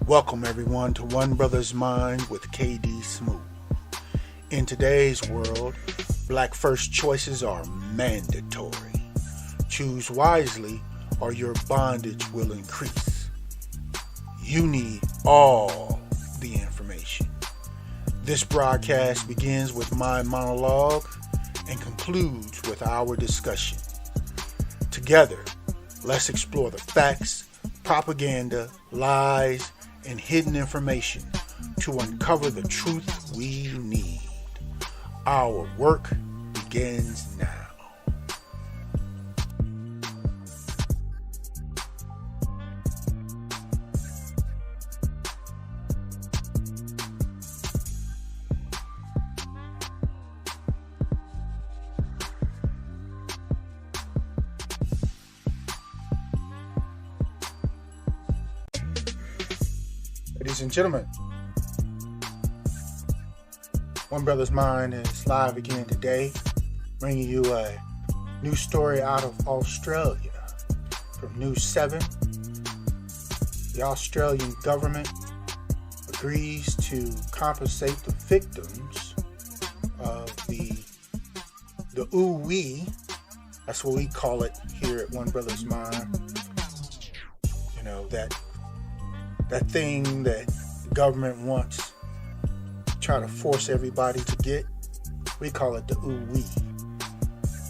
Welcome everyone to One Brothas Mind with KD Smooth. In today's world, black first choices are mandatory. Choose wisely or your bondage will increase. You need all the information. This broadcast begins with my monologue and concludes with our discussion. Together, let's explore the facts, propaganda, lies, and hidden information to uncover the truth we need. Our work begins now. Ladies and gentlemen, One Brothas Mind is live again today, bringing you a new story out of Australia. From News 7, the Australian government agrees to compensate the victims of the ooh-wee, that's what we call it here at One Brothas Mind. You know, that thing that the government wants to try to force everybody to get, we call it the ooh-wee.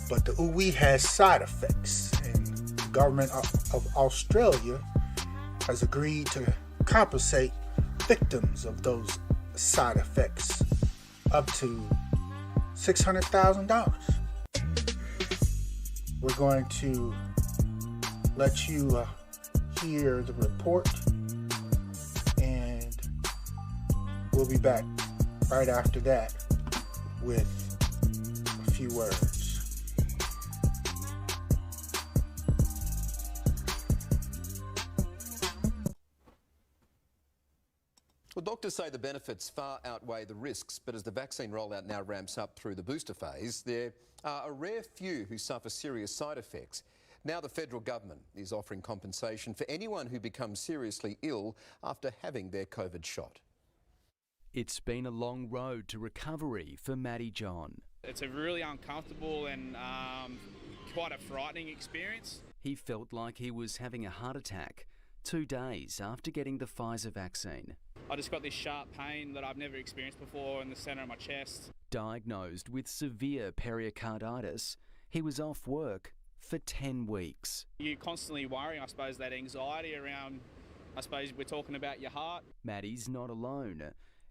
But the ooh-wee has side effects, and the government of Australia has agreed to compensate victims of those side effects up to $600,000. We're going to let you hear the report, and we'll be back right after that with a few words. Well, doctors say the benefits far outweigh the risks, but as the vaccine rollout now ramps up through the booster phase, there are a rare few who suffer serious side effects. Now the federal government is offering compensation for anyone who becomes seriously ill after having their COVID shot. It's been a long road to recovery for Matty John. It's a really uncomfortable and quite a frightening experience. He felt like he was having a heart attack 2 days after getting the Pfizer vaccine. I just got this sharp pain that I've never experienced before in the centre of my chest. Diagnosed with severe pericarditis, he was off work for 10 weeks. You're constantly worrying, I suppose, that anxiety around, I suppose we're talking about your heart. Matty's not alone.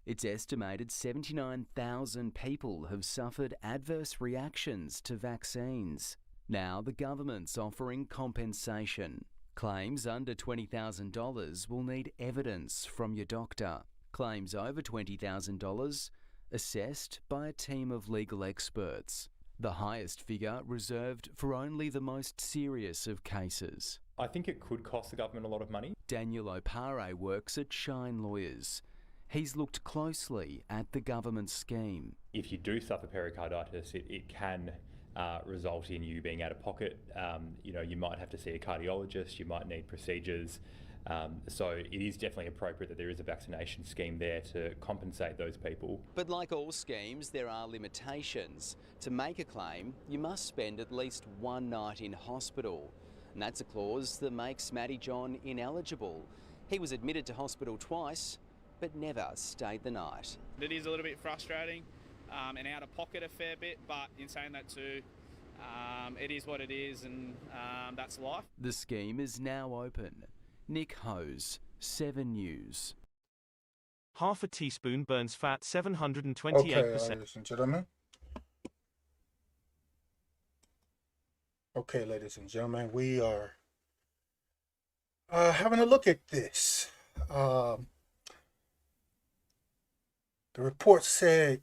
It's estimated 79,000 people have suffered adverse reactions to vaccines. Now the government's offering compensation. Claims under $20,000 will need evidence from your doctor. Claims over $20,000 assessed by a team of legal experts. The highest figure reserved for only the most serious of cases. I think it could cost the government a lot of money. Daniel Opare works at Shine Lawyers. He's looked closely at the government scheme. If you do suffer pericarditis, it can result in you being out of pocket. You might have to see a cardiologist, you might need procedures. So it is definitely appropriate that there is a vaccination scheme there to compensate those people. But like all schemes, there are limitations. To make a claim, you must spend at least one night in hospital. And that's a clause that makes Matty John ineligible. He was admitted to hospital twice, but never stayed the night. It is a little bit frustrating and out of pocket a fair bit, but in saying that too, it is what it is, and that's life. The scheme is now open. Nick Hose, 7 News. Half a teaspoon burns fat 728%. Okay, ladies and gentlemen. Okay, ladies and gentlemen, we are having a look at this. The report said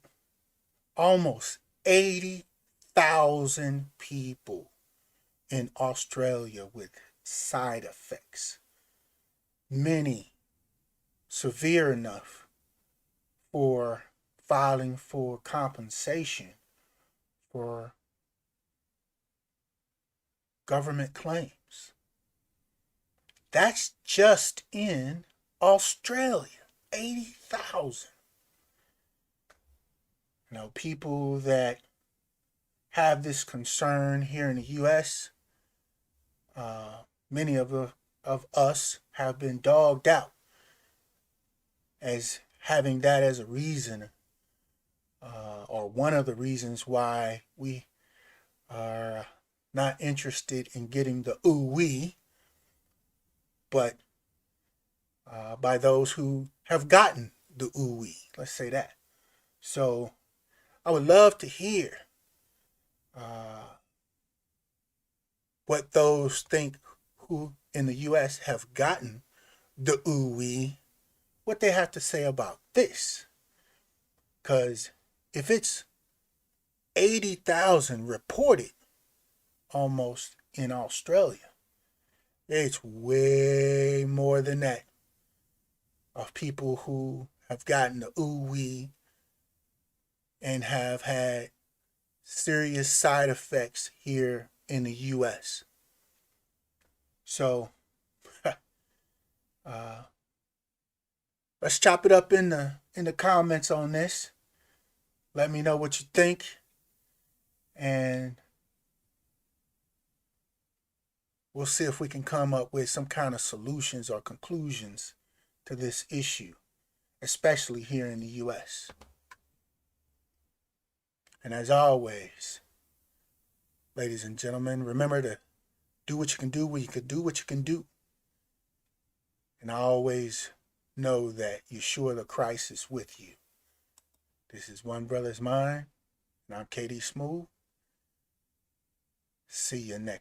almost 80,000 people in Australia with side effects, many severe enough for filing for compensation for government claims. That's just in Australia, 80,000. You know, people that have this concern here in the U.S., many of us have been dogged out as having that as a reason, or one of the reasons why we are not interested in getting the ooh-wee, but by those who have gotten the ooh-wee, let's say that. So I would love to hear what those think who in the U.S. have gotten the ooh-wee, what they have to say about this. Because if it's 80,000 reported almost in Australia, it's way more than that of people who have gotten the ooh-wee and have had serious side effects here in the U.S. So let's chop it up in the comments on this. Let me know what you think, and we'll see if we can come up with some kind of solutions or conclusions to this issue, especially here in the U.S. And as always, ladies and gentlemen, remember to do what you can do when you can do what you can do. And always know that Yeshua the Christ is with you. This is One Brothas Mind, and I'm KD Smooth. See you next.